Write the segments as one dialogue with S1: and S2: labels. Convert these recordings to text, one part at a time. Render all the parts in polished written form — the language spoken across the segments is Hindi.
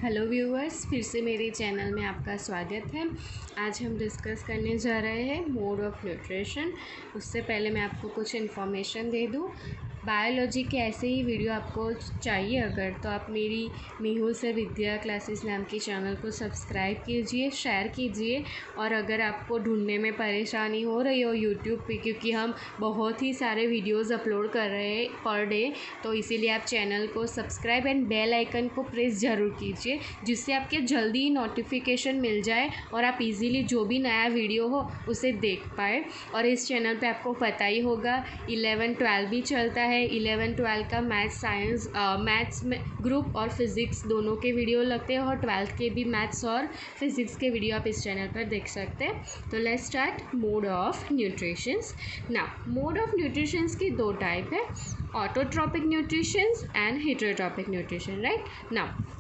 S1: हेलो व्यूअर्स, फिर से मेरे चैनल में आपका स्वागत है। आज हम डिस्कस करने जा रहे हैं मोड ऑफ़ न्यूट्रिशन। उससे पहले मैं आपको कुछ इन्फॉर्मेशन दे दूं। बायोलॉजी के ऐसे ही वीडियो आपको चाहिए अगर, तो आप मेरी मेहुल से विद्या क्लासेस नाम की चैनल को सब्सक्राइब कीजिए, शेयर कीजिए। और अगर आपको ढूंढने में परेशानी हो रही हो यूट्यूब पे, क्योंकि हम बहुत ही सारे वीडियोस अपलोड कर रहे हैं पर डे, तो इसीलिए आप चैनल को सब्सक्राइब एंड बेल आइकन को प्रेस ज़रूर कीजिए, जिससे आपके जल्दी नोटिफिकेशन मिल जाए और आप इजीली जो भी नया वीडियो हो उसे देख पाए। और इस चैनल पे आपको पता ही होगा 11-12 भी चलता है। 11-12 का मैथ्स साइंस मैथ्स में ग्रुप और फिज़िक्स दोनों के वीडियो लगते हैं, और 12th के भी मैथ्स और फिज़िक्स के वीडियो आप इस चैनल पर देख सकते हैं। तो let's start mode of nutritions. Now mode of nutritions की दो टाइप है, autotrophic nutritions and heterotrophic nutrition, right. Now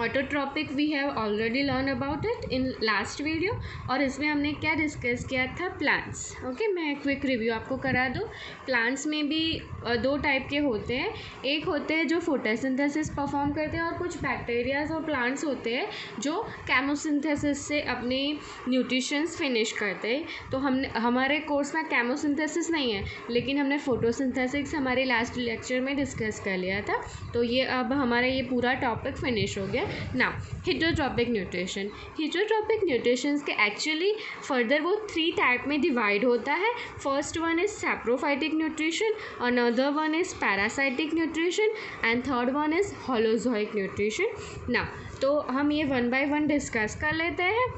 S1: autotrophic we have already learn about it in last video, और इसमें हमने क्या डिस्कस किया था, प्लांट्स। ओके, मैं क्विक रिव्यू आपको करा दूँ। प्लांट्स में भी दो टाइप के होते हैं। एक होते हैं जो फोटोसिंथेसिस परफॉर्म करते हैं, और कुछ बैक्टीरियाज और प्लांट्स होते हैं जो केमोसिंथेसिस से अपने न्यूट्रिशंस फिनिश करते हैं। तो हमने हमारे कोर्स में केमोसिंथेसिस नहीं है, लेकिन हमने फोटोसिंथेसिस हमारे लास्ट लेक्चर में डिस्कस कर लिया था। तो ये अब हमारा ये पूरा टॉपिक फिनिश हो गया। Now heterotrophic nutrition. Heterotrophic nutrition के एक्चुअली फर्दर वो 3 टाइप में डिवाइड होता है। First one is saprophytic nutrition, another one is parasitic nutrition, and third one is holozoic nutrition. Now तो हम ये 1 बाय 1 डिस्कस कर लेते हैं।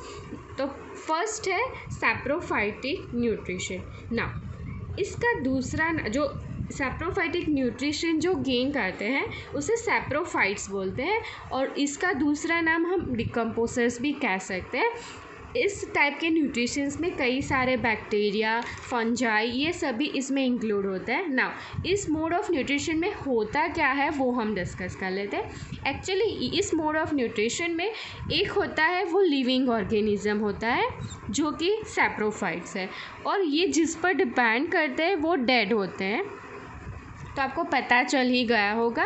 S1: तो फर्स्ट है सैप्रोफाइटिक न्यूट्रिशन। नाउ इसका दूसरा जो सैप्रोफाइटिक न्यूट्रिशन जो गेन करते हैं उसे सैप्रोफाइट्स बोलते हैं, और इसका दूसरा नाम हम डिकम्पोजर्स भी कह सकते हैं। इस टाइप के न्यूट्रिशंस में कई सारे बैक्टीरिया, फंजाई, ये सभी इसमें इंक्लूड होता है। नाउ इस मोड ऑफ न्यूट्रिशन में होता क्या है वो हम डिस्कस कर लेते हैं। एक्चुअली इस मोड ऑफ न्यूट्रिशन में एक होता है वो लिविंग ऑर्गेनिज्म होता है जो कि सैप्रोफाइट्स है, और ये जिस पर डिपेंड करते हैं वो डेड होते हैं। तो आपको पता चल ही गया होगा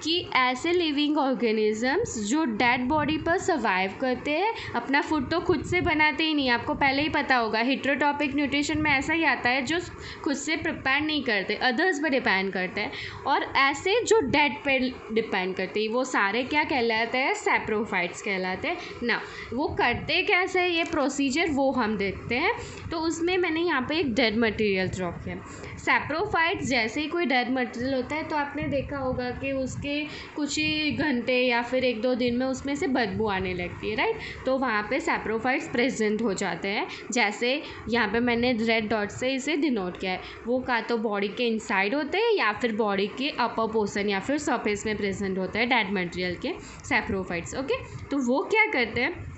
S1: कि ऐसे लिविंग ऑर्गेनिजम्स जो डेड बॉडी पर सर्वाइव करते हैं, अपना फूड तो खुद से बनाते ही नहीं, आपको पहले ही पता होगा। हेटेरोट्रॉपिक न्यूट्रिशन में ऐसा ही आता है, जो खुद से प्रिपेयर नहीं करते, अदर्स पर डिपेंड करते हैं। और ऐसे जो डेड पे डिपेंड करते हैं वो सारे क्या कहलाते हैं, सैप्रोफाइट्स कहलाते हैं। ना वो करते कैसे ये प्रोसीजर वो हम देखते हैं। तो उसमें मैंने यहाँ पे एक डेड मटेरियल ड्रॉप किया। सैप्रोफाइट्स जैसे ही कोई डेड मटेरियल होता है तो आपने देखा होगा कि उसके कुछ ही घंटे या फिर 1-2 दिन में उसमें से बदबू आने लगती है, राइट। तो वहाँ पे सैप्रोफाइट्स प्रेजेंट हो जाते हैं। जैसे यहाँ पे मैंने रेड डॉट से इसे डिनोट किया है। वो का तो बॉडी के इनसाइड होते हैं या फिर बॉडी के अपर पोर्शन या फिर सरफेस में प्रेजेंट होते हैं डेड मटेरियल के सैप्रोफाइट्स। ओके, तो वो क्या करते हैं,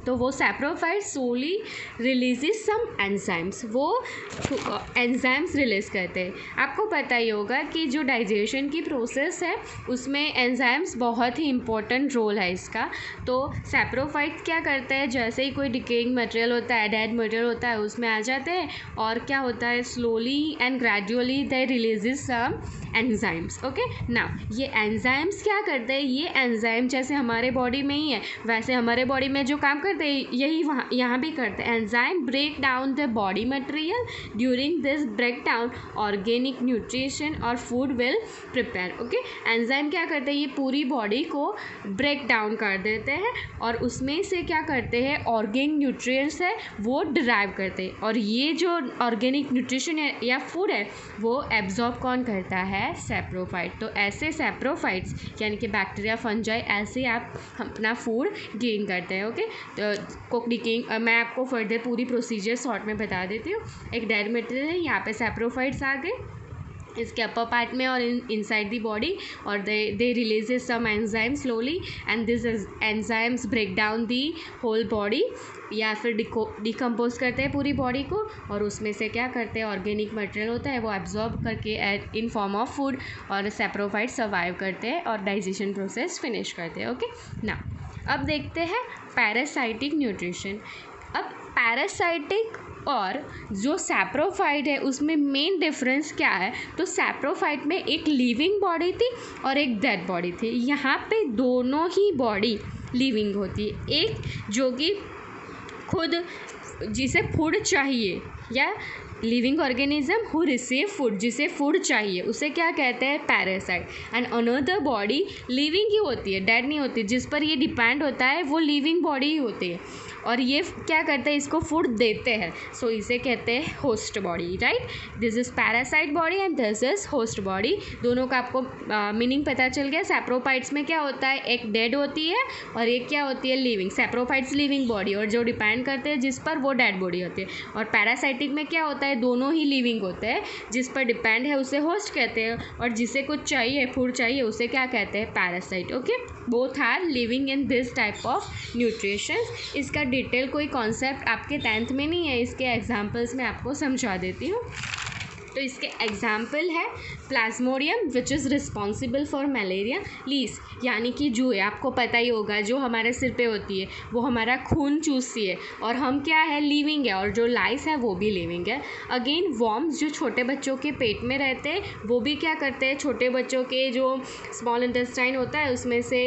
S1: तो वो सैप्रोफाइट्स सोली रिलीजेस सम एंजाइम्स, वो एंजाइम्स रिलीज़ करते हैं। आपको पता ही होगा कि जो डाइजेशन की प्रोसेस है उसमें एंजाइम्स बहुत ही इंपॉर्टेंट रोल है इसका। तो सैप्रोफाइट्स क्या करते हैं, जैसे ही कोई डिकेइंग मटेरियल होता है, डेड मटेरियल होता है, उसमें आ जाते हैं, और क्या होता है, slowly and gradually they releases some enzymes. Okay, now ये एंजाइम्स क्या करते हैं, ये एंजाइम जैसे हमारे बॉडी में ही है वैसे हमारे बॉडी में जो काम करते हैं यही वहाँ यहाँ भी करते हैं। Enzyme break down the body material, during this break down organic nutrition और food will prepare. Okay, enzyme क्या करते हैं, ये पूरी बॉडी को ब्रेक डाउन कर देते हैं, और उसमें से क्या करते हैं, ऑर्गेनिक न्यूट्रिएंट्स है वो डिराइव करते हैं, और ये जो ऑर्गेनिक न्यूट्रिशन है या फूड है वो एब्जॉर्ब कौन करता है, सैप्रोफाइट। तो ऐसे सैप्रोफाइट्स यानी कि बैक्टीरिया, फंजाई, ऐसे आप अपना फूड गेन करते हैं। ओके, डिकेइंग मैं आपको फर्दर पूरी प्रोसीजर शॉर्ट में बता देती हूँ। एक डेड मटेरियल है, यहाँ पे सैप्रोफाइट्स आ गए इसके अपर पार्ट में और इनसाइड दी बॉडी, और they releases some enzyme slowly, and this enzymes break down the whole body, या फिर डिकम्पोज करते हैं पूरी बॉडी को, और उसमें से क्या करते हैं, ऑर्गेनिक मटेरियल होता है वो एब्जॉर्ब करके इन फॉर्म ऑफ फूड, और सैप्रोफाइट सर्वाइव करते हैं और डाइजेशन प्रोसेस फिनिश करते हैं। ओके, ना अब देखते हैं पैरासाइटिक न्यूट्रिशन। अब पैरासाइटिक और जो सैप्रोफाइट है उसमें मेन डिफरेंस क्या है, तो सैप्रोफाइट में एक लिविंग बॉडी थी और एक डेड बॉडी थी। यहाँ पे दोनों ही बॉडी लिविंग होती है, एक जो कि खुद जिसे फूड चाहिए, या living organism who receive food, जिसे फूड चाहिए, उसे क्या कहते हैं, parasite. And another body living ही होती है, डेड नहीं होती, जिस पर ये डिपेंड होता है वो लिविंग बॉडी ही होती है, और ये क्या करते हैं, इसको फूड देते हैं, सो इसे कहते हैं host body, right. This is parasite body and this is host body. दोनों का आपको मीनिंग पता चल गया। सैप्रोफाइट्स में क्या होता है, एक डेड होती है और एक क्या होती है, लिविंग। सैप्रोफाइट्स लिविंग बॉडी, और जो डिपेंड करते हैं जिस पर, वो डेड बॉडी होती है। और पैरासाइटिक में क्या होता है, दोनों ही लिविंग होते हैं, जिस पर डिपेंड है उसे होस्ट कहते हैं, और जिसे कुछ चाहिए, फूड चाहिए, उसे क्या कहते हैं, parasite. Okay, both are living in this type of nutrition. इसका डिटेल कोई कॉन्सेप्ट आपके 10th में नहीं है, इसके एग्जांपल्स मैं आपको समझा देती हूँ। तो इसके एग्जाम्पल है Plasmodium which is responsible for malaria, lease यानी कि जुए, आपको पता ही होगा, जो हमारे सिर पे होती है, वो हमारा खून चूसती है, और हम क्या है, लिविंग है, और जो लाइस है वो भी लिविंग है। अगेन वॉर्म्स, जो छोटे बच्चों के पेट में रहते हैं, वो भी क्या करते हैं, छोटे बच्चों के जो स्मॉल इंटेस्टाइन होता है उसमें से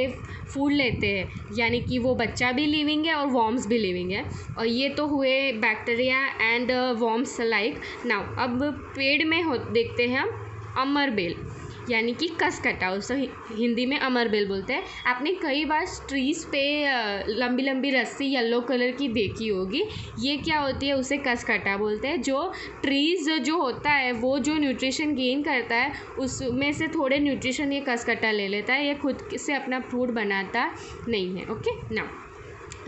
S1: फूड लेते हैं, यानी कि वो बच्चा भी लिविंग है और वॉर्म्स भी लिविंग है। और ये तो हुए bacteria and worms like. Now अब पेड़ में देखते हैं हम अमरबेल, यानी कि कसकटा, उसे हिंदी में अमरबेल बोलते हैं। आपने कई बार ट्रीज़ पे लंबी लंबी रस्सी येलो कलर की देखी होगी, ये क्या होती है, उसे कसकटा बोलते हैं। जो ट्रीज़ जो होता है वो जो न्यूट्रिशन गेन करता है उसमें से थोड़े न्यूट्रिशन ये कसकटा ले लेता है, ये खुद से अपना फूड बनाता नहीं है। Okay, now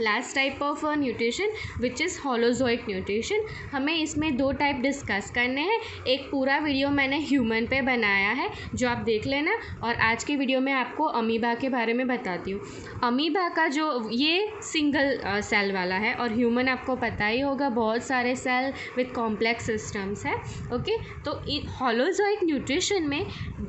S1: last type of nutrition which is holozoic nutrition. हमें इसमें 2 टाइप डिस्कस करने हैं। एक पूरा वीडियो मैंने ह्यूमन पे बनाया है, जो आप देख लेना, और आज की वीडियो में आपको अमीबा के बारे में बताती हूँ। अमीबा का जो ये सिंगल सेल वाला है, और ह्यूमन आपको पता ही होगा बहुत सारे सेल विथ कॉम्प्लेक्स सिस्टम्स है। ओके, तो होलोजोइक न्यूट्रिशन में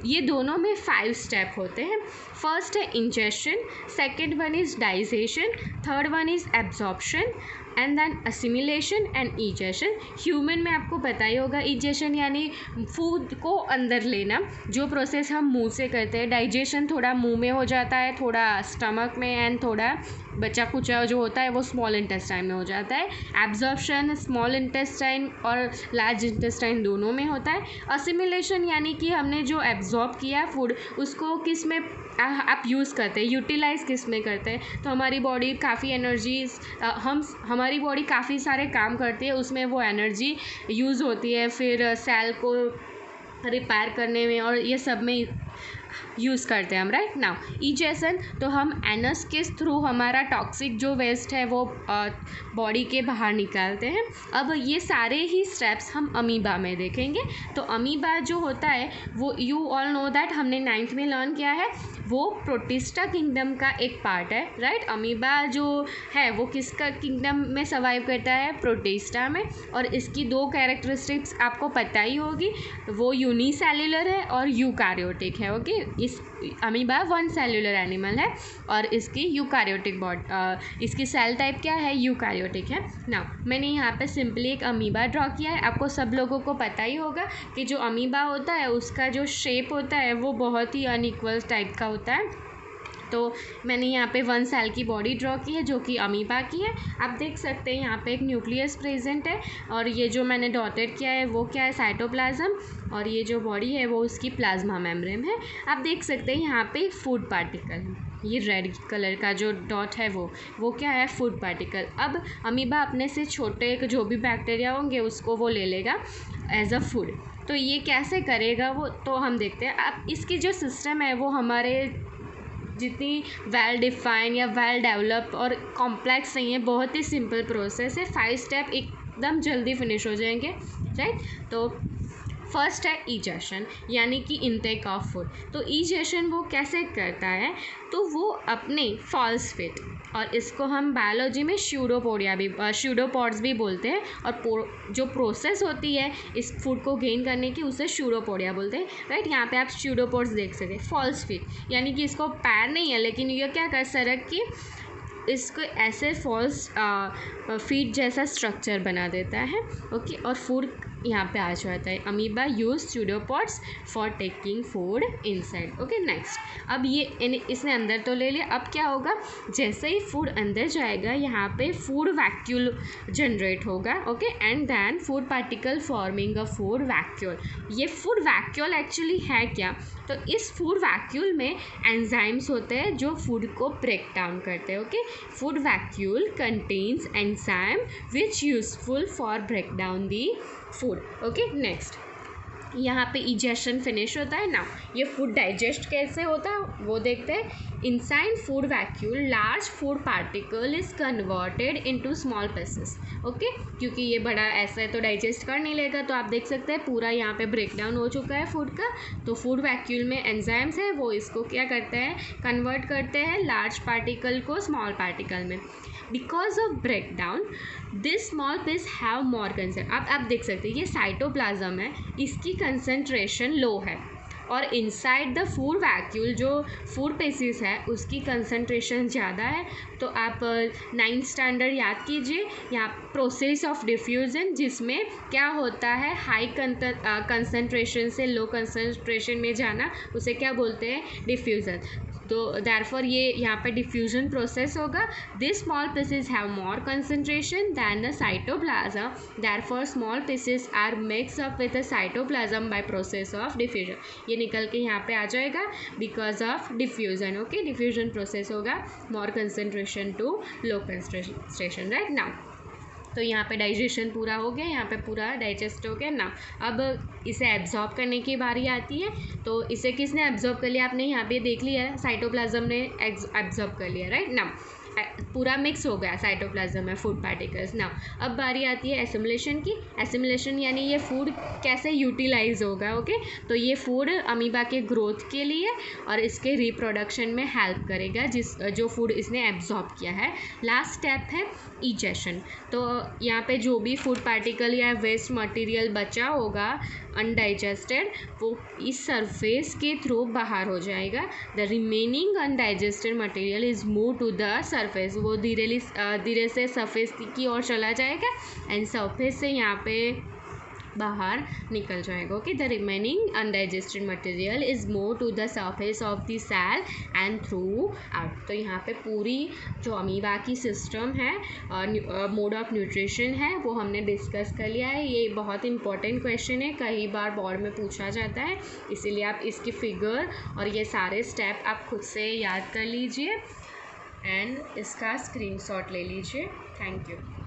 S1: ये दोनों में 5 स्टेप होते हैं। फर्स्ट है ingestion, second one is digestion, third one is absorption, and then assimilation and egestion. Human में आपको पता ही होगा, इजेशन यानी फूड को अंदर लेना, जो प्रोसेस हम मुंह से करते हैं। डाइजेशन थोड़ा मुंह में हो जाता है, थोड़ा स्टमक में, एंड थोड़ा बचा कुचा जो होता है वो स्मॉल इंटेस्टाइन में हो जाता है। एब्जॉर्प्शन स्मॉल इंटेस्टाइन और लार्ज इंटेस्टाइन दोनों में होता है। असिमिलेशन यानी कि हमने जो एब्जॉर्ब किया फूड, उसको किस में आप यूज़ करते हैं, यूटिलाइज़ किस में करते हैं। तो हमारी बॉडी काफ़ी एनर्जीज, हमारी बॉडी काफ़ी सारे काम करती है, उसमें वो एनर्जी यूज़ होती है, फिर सेल को रिपेयर करने में और ये सब में यूज़ करते हैं हम, राइट। नाउ इजेशन, तो हम एनस के थ्रू हमारा टॉक्सिक जो वेस्ट है वो बॉडी के बाहर निकालते हैं। अब ये सारे ही स्टेप्स हम अमीबा में देखेंगे। तो अमीबा जो होता है वो यू ऑल नो दैट, हमने 9th में लर्न किया है, वो प्रोटिस्टा किंगडम का एक पार्ट है, राइट। अमीबा जो है वो किसका किंगडम में सर्वाइव करता है, प्रोटिस्टा में। और इसकी 2 कैरेक्टरिस्टिक्स आपको पता ही होगी, वो यूनिसेल्युलर है और यूकैरियोटिक है। ओके, इस अमीबा 1 सेल्युलर एनिमल है और इसकी यूकैरियोटिक इसकी सेल टाइप क्या है, यूकैरियोटिक है। नाउ मैंने यहाँ पे सिंपली एक अमीबा ड्रॉ किया है। आपको सब लोगों को पता ही होगा कि जो अमीबा होता है उसका जो शेप होता है वो बहुत ही अनइक्वल टाइप का होता है। तो मैंने यहाँ पे 1 सेल की बॉडी ड्रॉ की है जो कि अमीबा की है। आप देख सकते हैं यहाँ पे एक न्यूक्लियस प्रेजेंट है, और ये जो मैंने डॉटेड किया है वो क्या है, साइटोप्लाज्म, और ये जो बॉडी है वो उसकी प्लाज्मा मेम्ब्रेन है। आप देख सकते हैं यहाँ पे फूड पार्टिकल है, ये रेड कलर का जो डॉट है वो क्या है, फूड पार्टिकल। अब अमीबा अपने से छोटे जो भी बैक्टीरिया होंगे उसको वो ले लेगा एज अ फूड। तो ये कैसे करेगा वो तो हम देखते हैं। अब इसकी जो सिस्टम है वो हमारे जितनी वेल डिफाइन या वेल डेवलप और कॉम्प्लेक्स नहीं है, बहुत ही सिंपल प्रोसेस है। 5 स्टेप एकदम जल्दी फिनिश हो जाएंगे, राइट। तो फर्स्ट है इजेशन, यानी कि इनटेक ऑफ फूड। तो इजेशन वो कैसे करता है, तो वो अपने फॉल्स फिट, और इसको हम बायोलॉजी में स्यूडोपोड्स भी बोलते हैं, और जो प्रोसेस होती है इस फूड को गेन करने की उसे स्यूडोपोडिया बोलते हैं, राइट। यहाँ पे आप स्यूडोपोड्स देख सकते हैं। फॉल्स फिट यानी कि इसको पैर नहीं है, लेकिन ये क्या कर सरक कि इसको ऐसे फॉल्स फीट जैसा स्ट्रक्चर बना देता है। ओके, और फूड यहाँ पे आ जाता है। Amoeba use pseudopods for taking food inside. Okay next, अब ये इसने अंदर तो ले लिया, अब क्या होगा, जैसे ही फूड अंदर जाएगा यहाँ पे फूड वैक्यूल जनरेट होगा। Okay, and then food particle forming a food vacuole. ये फूड वैक्यूल एक्चुअली है क्या, तो इस फूड वैक्यूल में एंजाइम्स होते हैं जो फूड को ब्रेक डाउन करते हैं। Okay, food vacuole contains enzyme which useful for break down the food. Okay next, यहाँ पे इजेशन फिनिश होता है ना, ये फूड डाइजेस्ट कैसे होता है वो देखते हैं। Inside food vacuole large food particle is converted into small pieces. Okay, क्योंकि ये बड़ा ऐसा है तो डाइजेस्ट कर नहीं लेगा, तो आप देख सकते हैं पूरा यहाँ पे ब्रेक डाउन हो चुका है फूड का। तो फूड वैक्यूल में एंजाइम्स है, वो इसको क्या करते हैं, कन्वर्ट करते हैं लार्ज पार्टिकल को स्मॉल पार्टिकल में। Because of break down this small piece have more consent. अब आप देख सकते हैं ये साइटोप्लाज्म है, इसकी कंसंट्रेशन लो है, और इनसाइड द फूड वैक्यूल जो फूड पीसेस है उसकी कंसंट्रेशन ज़्यादा है। तो आप 9th स्टैंडर्ड याद कीजिए, यहाँ प्रोसेस ऑफ डिफ्यूज़न, जिसमें क्या होता है हाई कंसंट्रेशन से लो कंसंट्रेशन में जाना, उसे क्या बोलते हैं, डिफ्यूज़न। तो देयरफॉर ये यहाँ पे डिफ्यूजन प्रोसेस होगा। This small pieces have more concentration than the cytoplasm, therefore small pieces are mix up with the cytoplasm by process of diffusion. ये निकल के यहाँ पे आ जाएगा because of diffusion. Okay, diffusion process होगा, more concentration to low concentration. Right now, तो यहाँ पे डाइजेशन पूरा हो गया, यहाँ पे पूरा डाइजेस्ट हो गया ना। अब इसे एब्जॉर्ब करने की बारी आती है, तो इसे किसने एब्जॉर्ब कर लिया, आपने यहाँ पे देख लिया है, साइटोप्लाज्म ने एब्जॉर्ब कर लिया। राइट ना, पूरा मिक्स हो गया साइटोप्लाज्म में फूड पार्टिकल्स ना। अब बारी आती है एसिमिलेशन की। एसिमिलेशन यानी ये फूड कैसे यूटिलाइज होगा। ओके, तो ये फूड अमीबा के ग्रोथ के लिए और इसके रिप्रोडक्शन में हेल्प करेगा, जो फूड इसने एब्जॉर्ब किया है। लास्ट स्टेप है इजेशन। तो यहाँ पे जो भी फूड पार्टिकल या वेस्ट मटेरियल बचा होगा अनडाइजेस्टेड, वो इस सरफेस के थ्रू बाहर हो जाएगा। The remaining undigested material is move to the surface, वो धीरे से सरफेस की ओर चला जाएगा एंड सरफेस से यहाँ पे बाहर निकल जाएगा। Okay, the remaining undigested material is move to the surface of the cell and through out. तो यहाँ पे पूरी जो अमीबा की सिस्टम है और मोड ऑफ न्यूट्रिशन है वो हमने डिस्कस कर लिया है। ये बहुत इंपॉर्टेंट क्वेश्चन है, कई बार बोर्ड में पूछा जाता है, इसीलिए आप इसकी फिगर और ये सारे स्टेप आप खुद से याद कर लीजिए एंड इसका स्क्रीनशॉट ले लीजिए। Thank you.